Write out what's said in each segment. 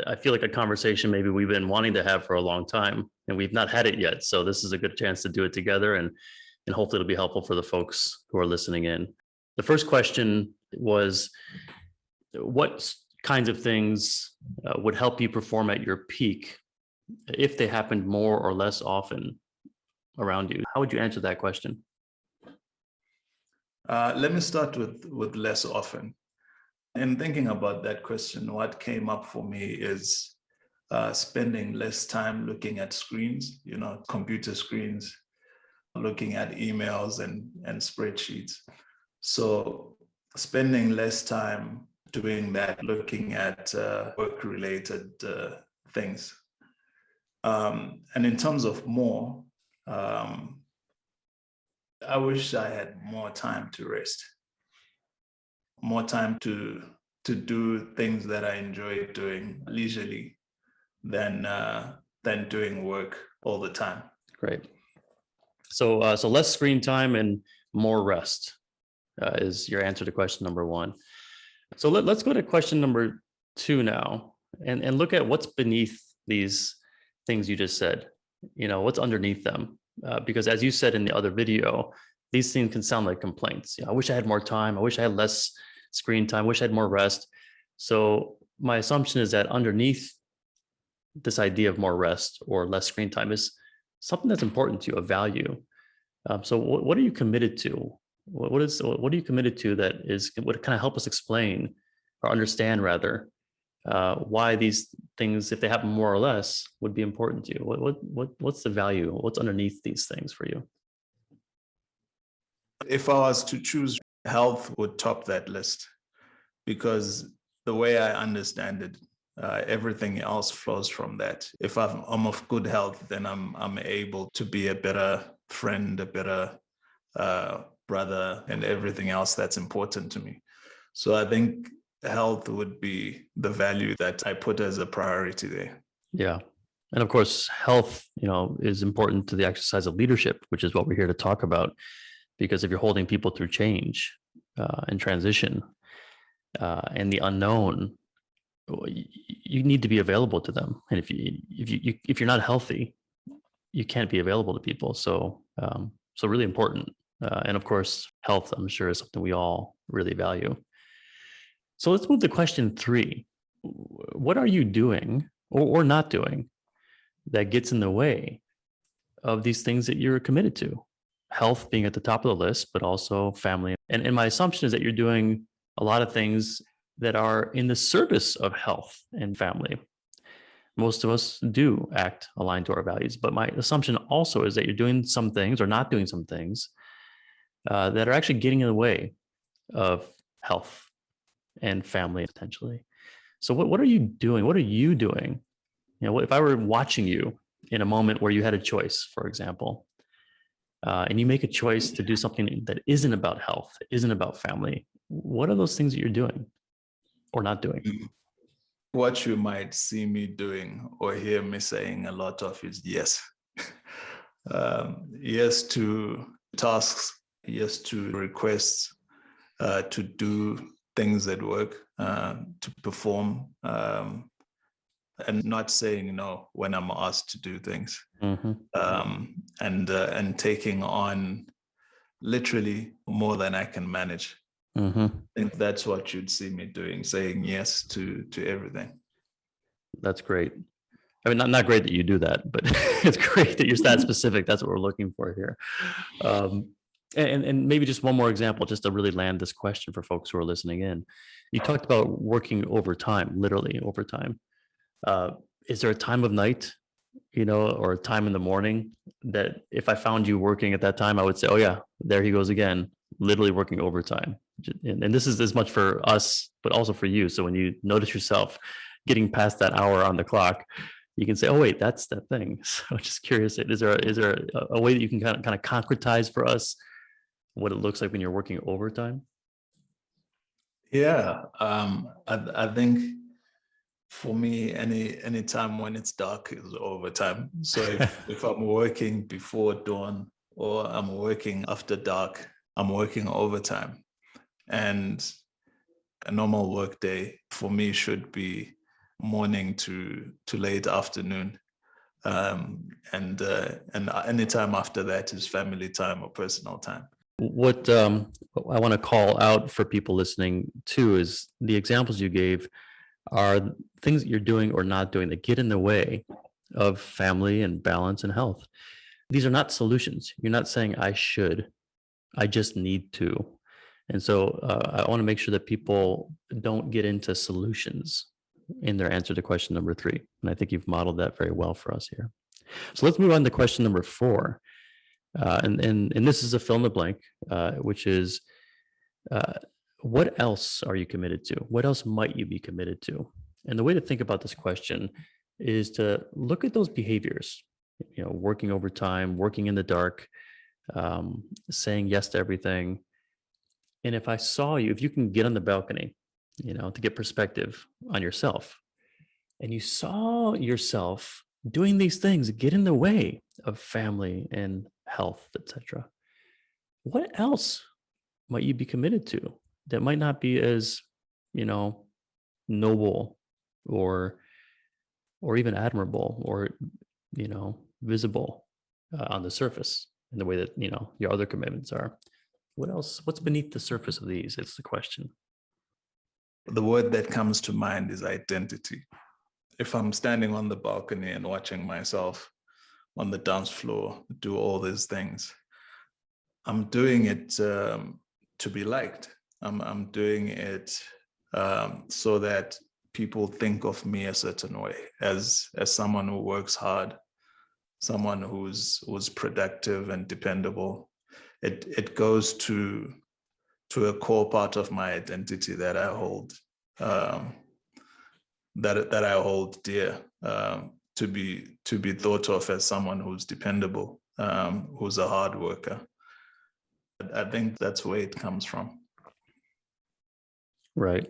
I feel like a conversation maybe we've been wanting to have for a long time and we've not had it yet. So this is a good chance to do it together and hopefully it'll be helpful for the folks who are listening in. The first question was, what kinds of things would help you perform at your peak if they happened more or less often around you? How would you answer that question? Let me start with less often. In thinking about that question, what came up for me is spending less time looking at screens, computer screens, looking at emails and spreadsheets. So spending less time doing that, looking at work-related things. And in terms of more, I wish I had more time to rest, more time to do things that I enjoy doing leisurely than doing work all the time. Great. So less screen time and more rest is your answer to question number one. So let's go to question number two now and look at what's beneath these things you just said. What's underneath them? Because as you said in the other video, these things can sound like complaints. I wish I had more time. I wish I had less screen time. I wish I had more rest. So my assumption is that underneath this idea of more rest or less screen time is something that's important to you, a value. So what are you committed to? What are you committed to that would kind of help us explain or understand rather why these things, if they happen more or less, would be important to you? What's the value? What's underneath these things for you? If I was to choose, health would top that list, because the way I understand it, everything else flows from that. If I'm of good health, then I'm able to be a better friend, a better brother, and everything else that's important to me. So I think health would be the value that I put as a priority there. Yeah. And of course, health, is important to the exercise of leadership, which is what we're here to talk about. Because if you're holding people through change and transition and the unknown, you need to be available to them. And if you're not healthy, you can't be available to people. So really important. And of course, health, I'm sure, is something we all really value. So let's move to question 3. What are you doing or not doing that gets in the way of these things that you're committed to? Health being at the top of the list, but also family. And my assumption is that you're doing a lot of things that are in the service of health and family. Most of us do act aligned to our values, but my assumption also is that you're doing some things or not doing some things that are actually getting in the way of health and family potentially. So what are you doing? What are you doing? If I were watching you in a moment where you had a choice, for example, and you make a choice to do something that isn't about health, isn't about family, what are those things that you're doing or not doing? What you might see me doing or hear me saying a lot of is yes. Yes to tasks, yes to requests, to do things at work, to perform, and not saying no when I'm asked to do things. Mm-hmm. And taking on literally more than I can manage. Mm-hmm. I think that's what you'd see me doing, saying yes to everything. That's great. I mean, not great that you do that, but it's great that you're that specific. That's what we're looking for here. And maybe just one more example, just to really land this question for folks who are listening in. You talked about working overtime, literally overtime. Is there a time of night, or a time in the morning that if I found you working at that time, I would say, oh yeah, there he goes again, literally working overtime. And this is as much for us, but also for you. So when you notice yourself getting past that hour on the clock, you can say, oh wait, that's that thing. So just curious, is there a way that you can kind of concretize for us what it looks like when you're working overtime? Yeah, I think for me, any time when it's dark is overtime. So if I'm working before dawn or I'm working after dark, I'm working overtime. And a normal work day for me should be morning to late afternoon. And any time after that is family time or personal time. What I want to call out for people listening too is the examples you gave are things that you're doing or not doing that get in the way of family and balance and health. These are not solutions. You're not saying I should, I just need to. And so I want to make sure that people don't get into solutions in their answer to question number 3. And I think you've modeled that very well for us here. So let's move on to question number 4. And this is a fill in the blank, which is what else are you committed to? What else might you be committed to? And the way to think about this question is to look at those behaviors, working overtime, working in the dark, saying yes to everything. And if I saw you, if you can get on the balcony, to get perspective on yourself, and you saw yourself doing these things that get in the way of family and health, etc., what else might you be committed to that might not be as, noble or even admirable or, visible on the surface in the way that, your other commitments are? What else? What's beneath the surface of these? It's the question. The word that comes to mind is identity. If I'm standing on the balcony and watching myself on the dance floor do all these things, I'm doing it to be liked. I'm doing it so that people think of me a certain way, as someone who works hard, someone who's productive and dependable. It goes to a core part of my identity that I hold, that I hold dear, to be thought of as someone who's dependable, who's a hard worker. I think that's where it comes from. Right.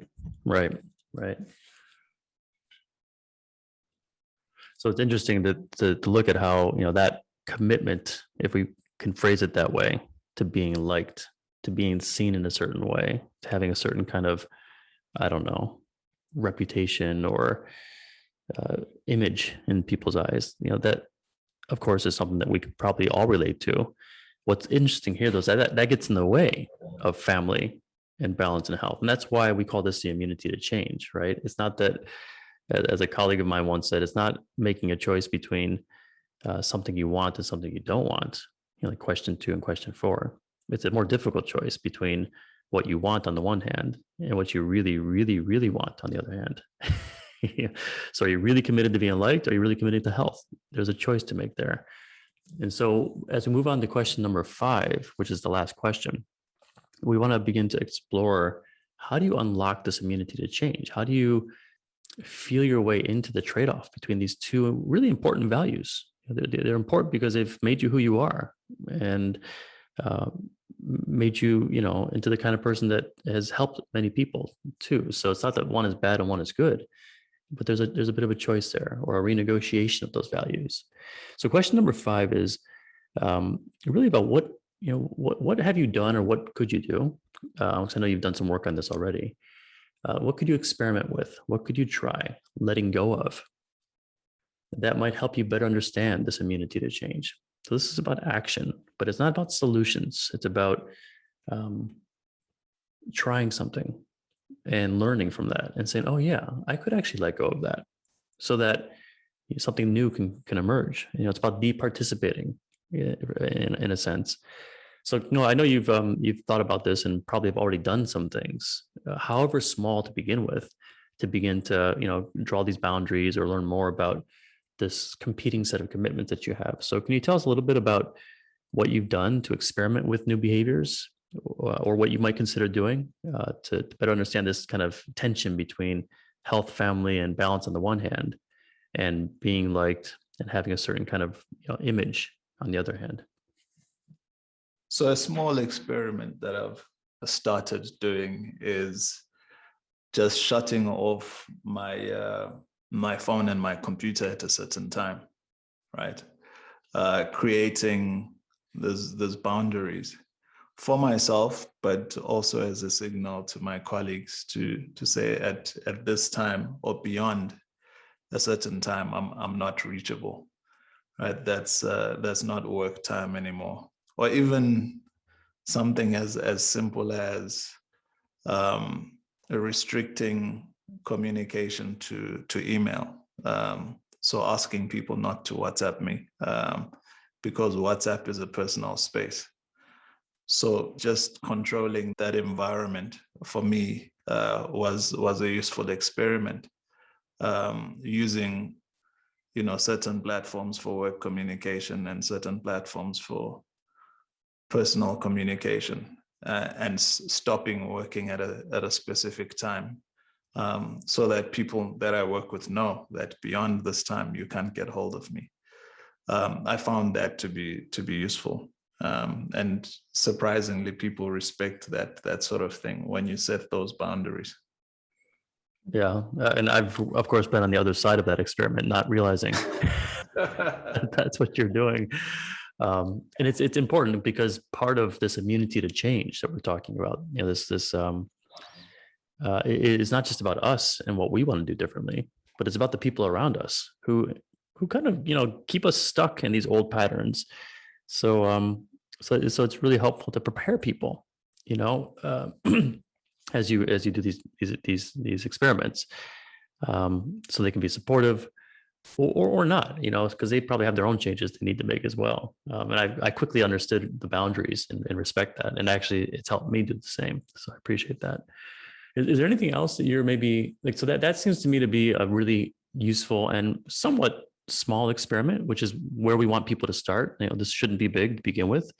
So it's interesting to look at how, that commitment, if we can phrase it that way, to being liked, to being seen in a certain way, to having a certain kind of, reputation or image in people's eyes, that of course is something that we could probably all relate to. What's interesting here, though, is that gets in the way of family and balance and health. And that's why we call this the immunity to change, right? It's not that, as a colleague of mine once said, it's not making a choice between something you want and something you don't want, like question 2 and question 4. It's a more difficult choice between what you want on the one hand and what you really, really, really want on the other hand. So are you really committed to being liked? Or are you really committed to health? There's a choice to make there. And so as we move on to question number 5, which is the last question, we want to begin to explore, how do you unlock this immunity to change? How do you feel your way into the trade-off between these two really important values? They're important because they've made you who you are and made you, into the kind of person that has helped many people too. So it's not that one is bad and one is good, but there's a bit of a choice there, or a renegotiation of those values. So question number 5 is really about what have you done, or what could you do? Because I know you've done some work on this already. What could you experiment with? What could you try letting go of that might help you better understand this immunity to change? So this is about action, but it's not about solutions. It's about trying something and learning from that and saying, oh yeah, I could actually let go of that, so that something new can emerge. It's about departicipating in a sense. So I know you've thought about this and probably have already done some things, however small to begin with, to begin to draw these boundaries or learn more about this competing set of commitments that you have. So can you tell us a little bit about what you've done to experiment with new behaviors, or what you might consider doing to better understand this kind of tension between health, family, and balance on the one hand, and being liked and having a certain kind of image on the other hand? So a small experiment that I've started doing is just shutting off my phone and my computer at a certain time, right? Creating those boundaries for myself, but also as a signal to my colleagues to say at this time or beyond, a certain time, I'm not reachable, right? That's not work time anymore. Or even something as simple as restricting communication to email. So asking people not to WhatsApp me, because WhatsApp is a personal space. So just controlling that environment for me was a useful experiment. Using, certain platforms for work communication and certain platforms for personal communication, and stopping working at a specific time, so that people that I work with know that beyond this time you can't get hold of me. I found that to be useful, and surprisingly, people respect that sort of thing when you set those boundaries. Yeah, and I've of course been on the other side of that experiment, not realizing that's what you're doing. And it's important because part of this immunity to change that we're talking about, it's not just about us and what we want to do differently, but it's about the people around us who kind of keep us stuck in these old patterns. So so it's really helpful to prepare people, as you do these experiments, so they can be supportive or not, because they probably have their own changes they need to make as well. And I quickly understood the boundaries and respect that. And actually, it's helped me do the same. So I appreciate that. Is there anything else that you're maybe like, so that seems to me to be a really useful and somewhat small experiment, which is where we want people to start. This shouldn't be big to begin with.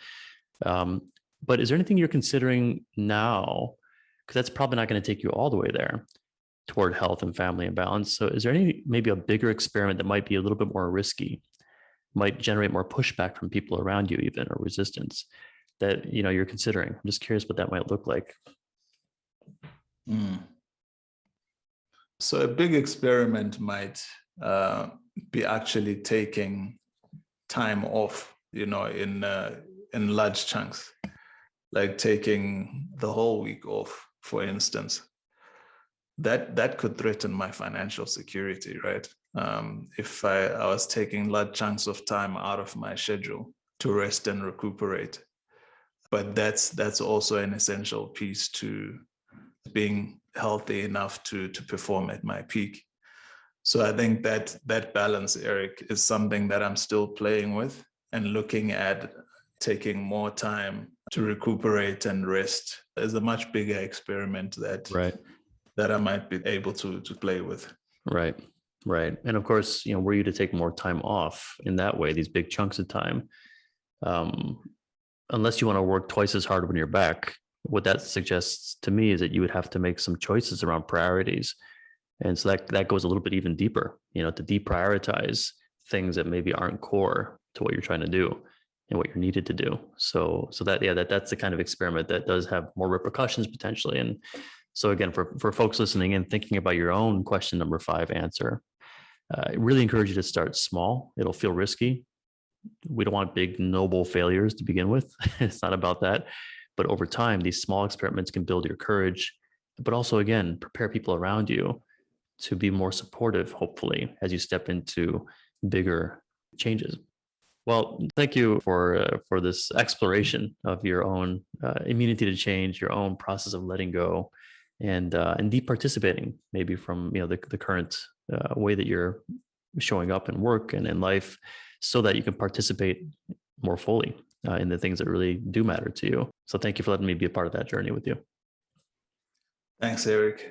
But is there anything you're considering now? Because that's probably not going to take you all the way there toward health and family and balance. So is there maybe a bigger experiment that might be a little bit more risky, might generate more pushback from people around you even, or resistance that, you're considering? I'm just curious what that might look like. So a big experiment might be actually taking time off, in large chunks, like taking the whole week off, for instance. That could threaten my financial security, right? If I was taking large chunks of time out of my schedule to rest and recuperate. But that's also an essential piece to being healthy enough to perform at my peak. So I think that balance, Eric, is something that I'm still playing with and looking at. Taking more time to recuperate and rest is a much bigger experiment that I might be able to play with. Right. And of course, were you to take more time off in that way, these big chunks of time, unless you want to work twice as hard when you're back, what that suggests to me is that you would have to make some choices around priorities. And so that goes a little bit even deeper, to deprioritize things that maybe aren't core to what you're trying to do and what you're needed to do. So that's the kind of experiment that does have more repercussions potentially. And so again, for folks listening and thinking about your own question number 5 answer, I really encourage you to start small. It'll feel risky. We don't want big, noble failures to begin with. It's not about that. But over time, these small experiments can build your courage, but also, again, prepare people around you to be more supportive, hopefully, as you step into bigger changes. Well, thank you for this exploration of your own immunity to change, your own process of letting go, and departicipating, maybe from the current way that you're showing up in work and in life, so that you can participate more fully in the things that really do matter to you. So thank you for letting me be a part of that journey with you. Thanks, Eric.